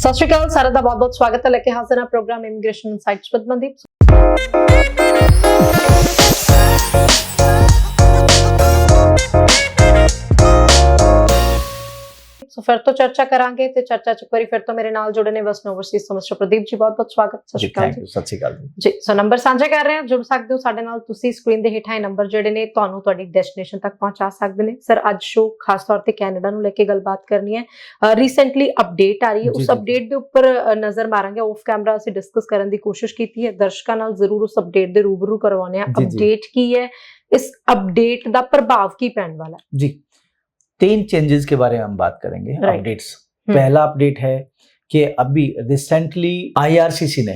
सत श्री अकाल सारा दा बहुत बहुत स्वागत है। लेके हाजिर है programme immigration insights with Mandeep. So फिर तो चर्चा करांगे ते चर्चा च एक बारी फिर तो मेरे नाल जुड़े ने वैष्णो ओवरसीज मिस्टर प्रदीप जी, बहुत बहुत स्वागत। सत श्री अकाल जी। सत श्री अकाल जी। सो नंबर साझा कर रहे हैं, जुड़ सकते हो साडे नाल तुसी स्क्रीन दे हेठां नंबर जेडे ने तुहानू तुहाडी डेस्टिनेशन तक पहुंचा सकदे ने। सर अज शो खास तौर ते कैनेडा नू लेके गलबात करनी है। रिसेंटली अपडेट आ रही है, उस अपडेट दे उपर नजर मारांगे। ऑफ कैमरा असीं डिस्कस करन दी कोशिश कीती है, दर्शकां नाल जरूर उस अपडेट दे रूबरू करवाने आ। अपडेट की है, इस अपडेट दा प्रभाव की पैण वाला है जी। 3 चेंजेस के बारे में हम बात करेंगे। अपडेट्स, पहला अपडेट है कि अभी रिसेंटली आईआरसीसी ने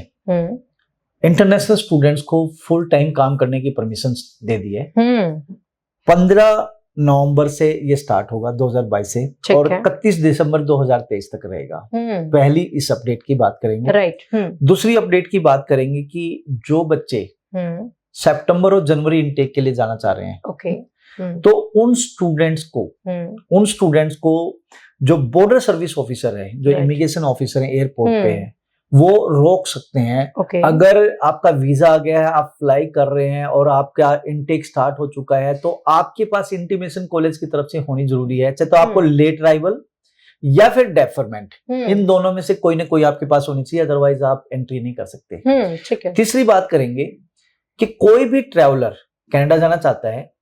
इंटरनेशनल स्टूडेंट्स को फुल टाइम काम करने की परमिशन दे दी है। 15 नवंबर से ये स्टार्ट होगा 2022 से और 31 दिसंबर 2023 तक रहेगा। पहली इस अपडेट की बात करेंगे। राइट। दूसरी अपडेट की बात करेंगे कि जो बच्चे सितंबर और जनवरी इनटेक के लिए जाना चाह रहे हैं, तो उन स्टूडेंट्स को जो बॉर्डर सर्विस ऑफिसर है, जो इमिग्रेशन ऑफिसर है एयरपोर्ट पे है, वो रोक सकते हैं। अगर आपका वीजा आ गया है, आप फ्लाई कर रहे हैं और आपका इनटेक स्टार्ट हो चुका है, तो आपके पास इंटीमेशन कॉलेज की तरफ से होनी जरूरी है। चाहे तो आपको लेट अराइवल या फिर डेफरमेंट, इन दोनों में से कोई ना कोई आपके पास होनी चाहिए, अदरवाइज आप एंट्री नहीं कर सकते। तीसरी बात करेंगे कि कोई भी ट्रैवलर कनाडा जाना चाहता है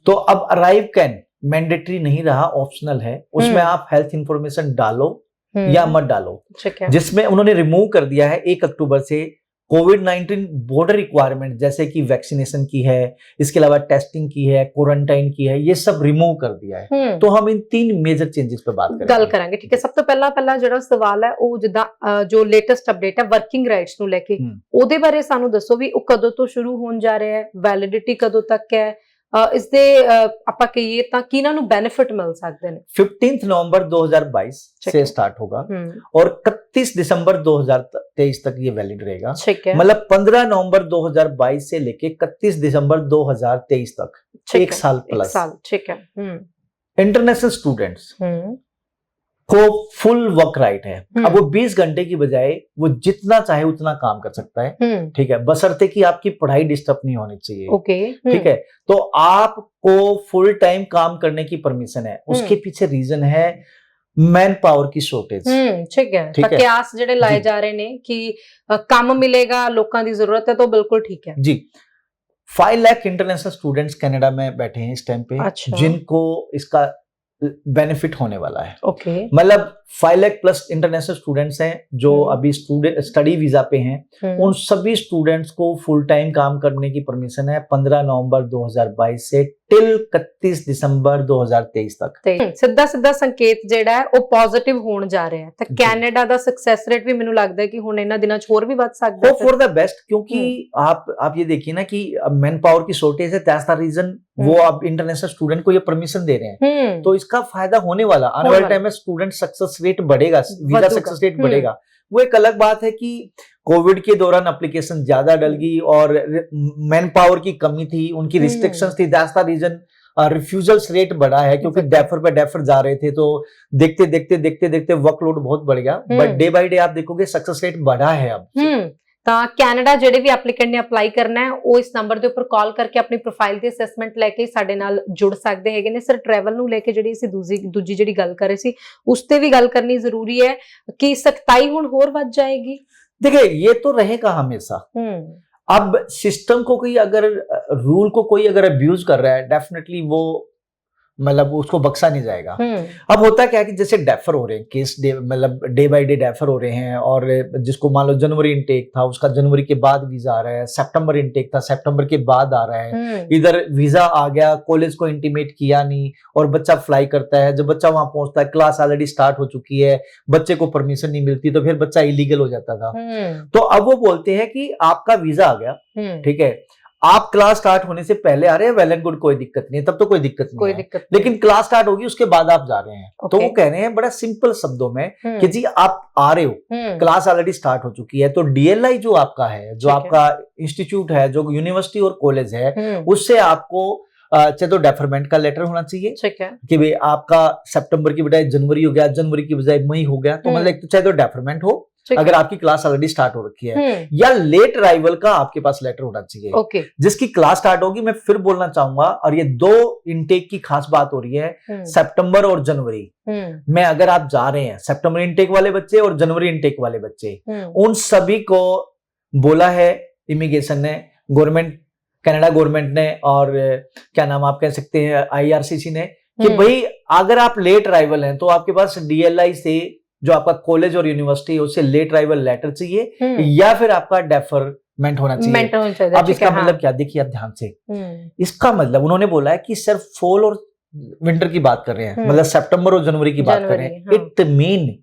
तो अब अराइव कैन मैंडेटरी नहीं रहा, ऑप्शनल है। उसमें आप हेल्थ इंफॉर्मेशन डालो या मत डालो, जिसमें उन्होंने रिमूव कर दिया है 1 अक्टूबर से कोविड-19 बॉर्डर रिक्वायरमेंट, जैसे कि वैक्सीनेशन की है, इसके अलावा टेस्टिंग की है, क्वारंटाइन की है, ये सब रिमूव कर दिया है। तो हम इन 3 मेजर चेंजेस पे बात करेंगे। ठीक है, सब तो पहला जो सवाल है वो जिदा जो लेटेस्ट अपडेट है वर्किंग राइट्स नू लेके, ओदे बारे सानू दसो भी वो कदों तो शुरू होने जा रहा है, वैलिडिटी कदों तक है, इसदे आपां कहिए तां किन्हां नूं बेनिफिट मिल सकदे ने। 15 नवंबर 2022 से स्टार्ट होगा और 31 दिसंबर 2023 तक ये वैलिड रहेगा। मतलब 15 नवंबर 2022 से लेके 31 दिसंबर 2023 तक, 1 साल प्लस। ठीक है। इंटरनेशनल स्टूडेंट्स को फुल वर्क राइट है। अब वो 20 घंटे की बजाय वो जितना चाहे उतना काम कर सकता है। ठीक है, बशर्ते कि आपकी पढ़ाई डिस्टर्ब नहीं होनी चाहिए। ठीक है, तो आपको फुल टाइम काम करने की परमिशन है। उसके पीछे रीजन है मैन पावर की शॉर्टेज। ठीक है, प्रयास जेडे लाए जा रहे ने कि काम मिलेगा, लोगों की जरूरत है, तो बिल्कुल ठीक है जी। 5 लाख इंटरनेशनल स्टूडेंट्स कनाडा में बैठे हैं इस टाइम पे। जिनको इसका बेनिफिट होने वाला है। मतलब 5 लाख प्लस इंटरनेशनल स्टूडेंट्स हैं जो अभी स्टडी वीजा पे हैं। उन सभी स्टूडेंट्स को फुल टाइम काम करने की परमिशन है 15 नवंबर 2022 से टिल 31 दिसंबर 2023 तक। सीधा संकेत जेड़ा है वो पॉजिटिव होने जा रहा है। तो कनाडा दा सक्सेस रेट भी मेनू लगदा है कि हुण इन्हां दिनां च होर भी वध सकदा है। फॉर द बेस्ट, क्योंकि आप ये देखिए ना कि मैन पावर की शॉर्टेज है, दैट्स द रीजन वो आप इंटरनेशनल स्टूडेंट को ये परमिशन दे रहे हैं। तो इसका फायदा होने वाला, आने वाले टाइम में स्टूडेंट सक्सेस रेट बढ़ेगा, वीजा सक्सेस रेट बढ़ेगा। वो एक अलग बात है कि कोविड के दौरान एप्लीकेशन ज्यादा डल गई और मैन पावर की कमी थी, उनकी रिस्ट्रिक्शंस थी, that's the reason refusals rate बढ़ा है, क्योंकि डेफर जा रहे थे। तो देखते देखते वर्कलोड बहुत बढ़ गया। बट डे बाय डे आप देखोगे सक्सेस रेट बढ़ा है अब। ਤਾਂ ਕੈਨੇਡਾ ਜਿਹੜੇ ਵੀ ਐਪਲੀਕੈਂਟ ਨੇ ਅਪਲਾਈ ਕਰਨਾ ਹੈ ਉਹ ਇਸ ਨੰਬਰ ਦੇ ਉੱਪਰ ਕਾਲ ਕਰਕੇ ਆਪਣੀ ਪ੍ਰੋਫਾਈਲ ਦੀ ਅਸੈਸਮੈਂਟ ਲੈ ਕੇ ਸਾਡੇ ਨਾਲ ਜੁੜ ਸਕਦੇ ਹੈਗੇ ਨੇ। ਸਰ ਟਰੈਵਲ ਨੂੰ ਲੈ ਕੇ ਜਿਹੜੀ ਅਸੀਂ ਦੂਜੀ ਜਿਹੜੀ ਗੱਲ ਕਰ ਰਹੇ ਸੀ ਉਸ ਤੇ ਵੀ ਗੱਲ ਕਰਨੀ ਜ਼ਰੂਰੀ ਹੈ ਕਿ ਸਖਤਾਈ ਹੁਣ ਹੋਰ ਵੱਧ ਜਾਏਗੀ। देखिए, ये तो रहेगा हमेशा। अब सिस्टम को कोई अगर रूल को कोई अगर अब्यूज कर रहा है, डेफिनेटली वो मतलब उसको बख्शा नहीं जाएगा। अब होता क्या है कि जैसे डेफर हो रहे हैं केस, मतलब डे बाय डे डेफर हो रहे हैं, और जिसको मान लो जनवरी इनटेक था उसका जनवरी के बाद वीजा आ रहा है, सितंबर इनटेक था सितंबर के बाद आ रहा है, इधर वीजा आ गया, कॉलेज को इंटीमेट किया नहीं और बच्चा फ्लाई करता है। जब बच्चा वहां पहुंचता है क्लास ऑलरेडी स्टार्ट हो चुकी है, बच्चे को परमिशन नहीं मिलती, तो फिर बच्चा इलीगल हो जाता था। तो अब वो बोलते हैं कि आपका वीजा आ गया, ठीक है, आप क्लास स्टार्ट होने से पहले आ रहे हैं, वेल एंड गुड, कोई दिक्कत नहीं है, तब तो कोई दिक्कत नहीं। लेकिन क्लास स्टार्ट होगी उसके बाद आप जा रहे हैं। तो वो कह रहे हैं बड़ा सिंपल शब्दों में कि जी आप आ रहे हो, क्लास ऑलरेडी स्टार्ट हो चुकी है, तो डीएलआई जो आपका है, जो आपका इंस्टीट्यूट है, जो यूनिवर्सिटी और कॉलेज है, उससे आपको चाहे तो डेफरमेंट का लेटर होना चाहिए ठीक है। कि भाई आपका सितंबर की बजाय जनवरी हो गया, जनवरी की बजाय मई हो गया, तो मतलब एक तो चाहे तो डेफरमेंट हो अगर आपकी क्लास ऑलरेडी स्टार्ट हो रखी है, या लेट अराइवल का आपके पास लेटर होना चाहिए। ओके। जिसकी क्लास स्टार्ट होगी, मैं फिर बोलना चाहूंगा, और ये 2 इनटेक की खास बात हो रही है, सितंबर और जनवरी में अगर आप जा रहे हैं, सितंबर इनटेक वाले बच्चे और जनवरी इनटेक वाले बच्चे, उन सभी को बोला है इमिग्रेशन ने, गवर्नमेंट, कनाडा गवर्नमेंट ने, और क्या नाम आप कह सकते हैं IRCC ने, कि भाई अगर आप लेट अराइवल हैं तो आपके पास DLI से जो आपका कॉलेज और यूनिवर्सिटी है उससे लेट अराइवल लेटर चाहिए, या फिर आपका डेफरमेंट होना चाहिए। अब इसका मतलब क्या, देखिए आप ध्यान से, इसका मतलब उन्होंने बोला है कि सिर्फ फॉल और विंटर की बात कर रहे हैं, मतलब सितंबर और जनवरी की बात कर रहे हैं। इट मीन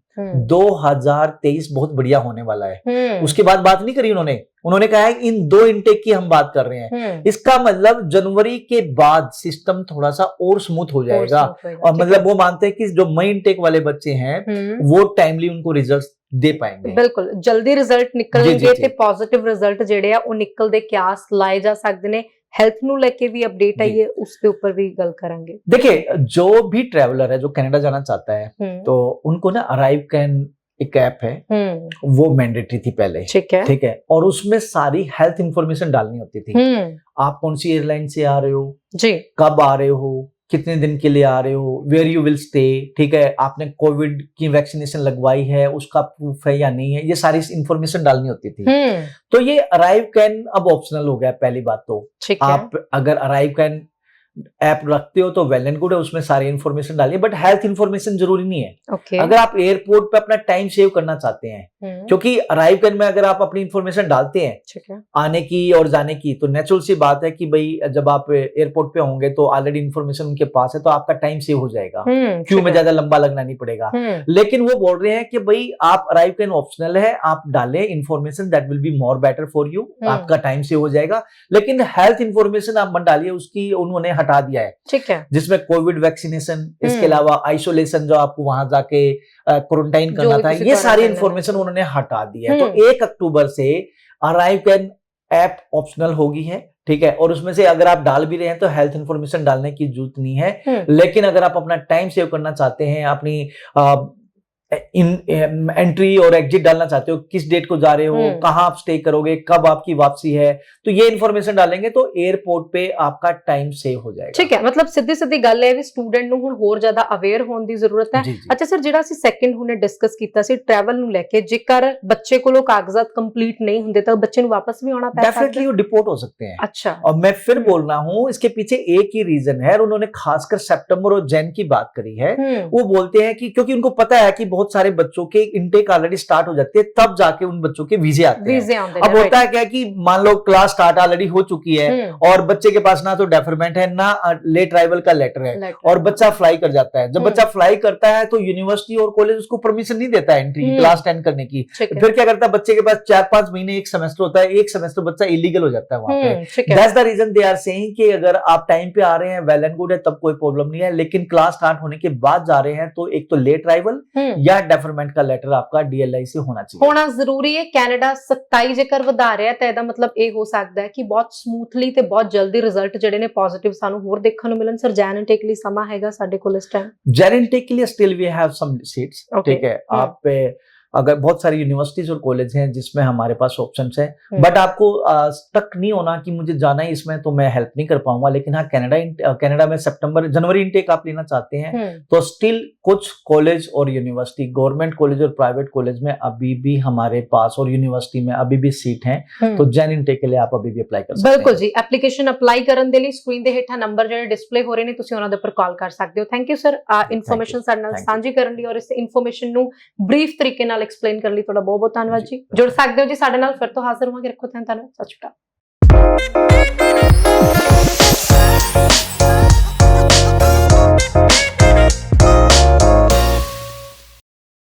2023 बहुत बढ़िया होने वाला है। उसके बाद बात नहीं करी उन्होंने कहा है इन 2 इनटेक की हम बात कर रहे हैं। इसका मतलब जनवरी के बाद सिस्टम थोड़ा सा और स्मूथ हो जाएगा, और मतलब वो मानते हैं कि जो मई इनटेक वाले बच्चे हैं वो टाइमली उनको रिजल्ट दे पाएंगे। बिल्कुल जल्दी रिजल्ट निकलणगे ते पॉजिटिव रिजल्ट ਜਿਹੜੇ ਆ ਉਹ ਨਿਕਲਦੇ ਕਿਆਸ ਲਾਏ ਜਾ ਸਕਦੇ ਨੇ। हेल्थ ਨੂੰ लेके भी अपडेट आई है, उसके ऊपर भी गल करेंगे। देखिए जो भी ट्रैवलर है जो कनाडा जाना चाहता है तो उनको ना अराइव कैन एक ऐप है, वो मैंडेटरी थी पहले, ठीक है, और उसमें सारी हेल्थ इंफॉर्मेशन डालनी होती थी। आप कौन सी एयरलाइन से आ रहे हो जी, कब आ रहे हो, कितने दिन के लिए आ रहे हो, वेयर यू विल स्टे, ठीक है, आपने कोविड की वैक्सीनेशन लगवाई है उसका प्रूफ है या नहीं है, ये सारी इंफॉर्मेशन डालनी होती थी। तो ये अराइव कैन अब ऑप्शनल हो गया। पहली बात तो आप अगर अराइव कैन ऐप रखते हो तो वेल एंड गुड है, उसमें सारी इंफॉर्मेशन डालिए, बट हेल्थ इंफॉर्मेशन जरूरी नहीं है। अगर आप एयरपोर्ट पे अपना टाइम सेव करना चाहते हैं, क्योंकि अराइव कैन में अगर आप अपनी इंफॉर्मेशन डालते हैं आने की और जाने की, तो नेचुरल सी बात है कि भाई जब आप एयरपोर्ट पे होंगे तो ऑलरेडी इंफॉर्मेशन उनके पास है, तो आपका टाइम सेव हो जाएगा, क्यों में ज्यादा लंबा लगना नहीं पड़ेगा। लेकिन वो बोल रहे हैं कि भाई आप अराइव कैन ऑप्शनल है, आप डालें information, that will be more better for you, आपका टाइम सेव हो जाएगा, लेकिन हेल्थ इंफॉर्मेशन आप मत डालिए, उसकी उन्होंने हटा दिया है, ठीक है, जिसमें कोविड वैक्सीनेशन, इसके अलावा आइसोलेशन जो आपको वहां जाके क्वारंटाइन करना था, ये सारी इंफॉर्मेशन उन्होंने हटा दी है। तो 1 अक्टूबर से अराइव कैन ऐप ऑप्शनल होगी है, ठीक है, और उसमें से अगर आप डाल भी रहे हैं तो हेल्थ इंफॉर्मेशन डालने की जरूरत नहीं है। लेकिन अगर आप अपना टाइम सेव करना चाहते हैं, अपनी एंट्री और एग्जिट डालना चाहते हो, किस डेट को जा रहे हो, कहां आप स्टे करोगे, कब आपकी वापसी है, तो ये इन्फॉर्मेशन डालेंगे तो एयरपोर्ट पे आपका टाइम सेव हो जाएगा। ठीक है, मतलब सीधी सीधी गल है भी स्टूडेंट ਨੂੰ ਹੁਣ ਹੋਰ ਜ਼ਿਆਦਾ ਅਵੇਅਰ ਹੋਣ ਦੀ ਜ਼ਰੂਰਤ ਹੈ। ਅੱਛਾ ਸਰ, ਜਿਹੜਾ ਅਸੀਂ ਸੈਕੰਡ ਹੁਣੇ ਡਿਸਕਸ ਕੀਤਾ ਸੀ ਟਰੈਵਲ ਨੂੰ ਲੈ ਕੇ, ਜੇਕਰ ਬੱਚੇ ਕੋਲੋਂ ਕਾਗਜ਼ਾਤ ਕੰਪਲੀਟ नहीं ਹੁੰਦੇ ਤਾਂ ਬੱਚੇ ਨੂੰ ਵਾਪਸ भी आना पड़ सकता है, डेफिनेटली वो डिपोर्ट हो सकते हैं। अच्छा, और मैं फिर बोल रहा हूँ इसके पीछे एक ही रीजन है, और उन्होंने खासकर सितंबर और जैन की बात करी है। वो बोलते हैं कि क्योंकि उनको पता है कि बहुत सारे बच्चों के इनटेक ऑलरेडी स्टार्ट हो जाती है, तब जाके उन बच्चों के वीजे आते हैं। अब होता है क्या कि मान लो क्लास स्टार्ट ऑलरेडी हो चुकी है और बच्चे के पास ना तो डेफरमेंट है ना लेट अराइवल का लेटर है, और बच्चा फ्लाई कर जाता है। जब बच्चा फ्लाई करता है तो यूनिवर्सिटी और कॉलेज उसको परमिशन नहीं देता है एंट्री क्लास 10 करने की। फिर क्या करता है, बच्चे के पास 4-5 महीने एक सेमेस्टर होता है, एक सेमेस्टर बच्चा इलीगल हो जाता है वहां पे। That's the reason they are saying कि अगर आप टाइम पे आ रहे हैं वेल एंड गुड है, तब कोई प्रॉब्लम नहीं है, लेकिन क्लास स्टार्ट होने के बाद जा रहे हैं तो एक तो लेट अराइवल या डेफरमेंट का लेटर आपका DLI से होना चाहिए, होना जरूरी है। कैनेडा 27 जेकर ਵਧਾ ਰਿਹਾ ਤਾਂ ਇਹਦਾ ਮਤਲਬ ਇਹ ਹੋ ਸਕਦਾ ਹੈ ਕਿ ਬਹੁਤ ਸਮੂਥਲੀ ਤੇ ਬਹੁਤ ਜਲਦੀ ਰਿਜ਼ਲਟ ਜਿਹੜੇ ਨੇ ਪੋਜ਼ਿਟਿਵ ਸਾਨੂੰ ਹੋਰ ਦੇਖਣ ਨੂੰ ਮਿਲਣ। ਸਰ ਜੈਨ ਇਨਟੇਕ ਲਈ ਸਮਾਂ ਹੈਗਾ ਸਾਡੇ ਕੋਲ ਇਸ ਟਾਈਮ? जैन इनटेक के लिए still we have some seats, ठीक है। आप अगर बहुत सारी यूनिवर्सिटीज और कॉलेज हैं जिसमें हमारे पास ऑप्शंस हैं, बट आपको स्टक नहीं होना कि मुझे जाना है इसमें तो मैं हेल्प नहीं कर पाऊंगा। लेकिन हाँ, कनाडा में सितंबर जनवरी इनटेक आप लेना चाहते हैं तो स्टिल कुछ कॉलेज और यूनिवर्सिटी, गवर्नमेंट कॉलेज और प्राइवेट कॉलेज में अभी भी हमारे पास, और यूनिवर्सिटी में अभी भी सीट है, तो जैन इनटेक के लिए आप अभी भी अप्लाई कर सकते हैं। बिल्कुल जी, एप्लीकेशन अप्लाई ਕਰਨ ਦੇ ਲਈ ਸਕਰੀਨ ਦੇ ਹੇਠਾਂ ਨੰਬਰ ਜਿਹੜੇ ਡਿਸਪਲੇ ਹੋ ਰਹੇ ਨੇ, ਤੁਸੀਂ ਉਹਨਾਂ ਦੇ ਉੱਪਰ ਕਾਲ ਕਰ ਸਕਦੇ ਹੋ। ਥੈਂਕ ਯੂ ਸਰ, ਇਨਫੋਰਮੇਸ਼ਨ ਸਾਡੇ ਨਾਲ ਸਾਂਝੀ ਕਰਨ ਲਈ, ਔਰ ਇਸ ਇਨਫੋਰਮੇਸ਼ਨ ਨੂੰ ਬਰੀਫ ਤਰੀਕੇ ਨਾਲ ਐਕਸਪਲੇਨ ਕਰਨ ਲਈ ਤੁਹਾਡਾ ਬਹੁਤ ਬਹੁਤ ਧੰਨਵਾਦ ਜੀ। ਜੁੜ ਸਕਦੇ ਹੋ ਜੀ ਸਾਡੇ ਨਾਲ, ਫਿਰ ਤੋਂ ਹਾਜ਼ਰ ਹੋਵਾਂਗੇ। ਰੱਖੋ ਧਿਆਨ, ਧੰਨਵਾਦ, ਸਤਿ ਸ਼੍ਰੀ ਅਕਾਲ।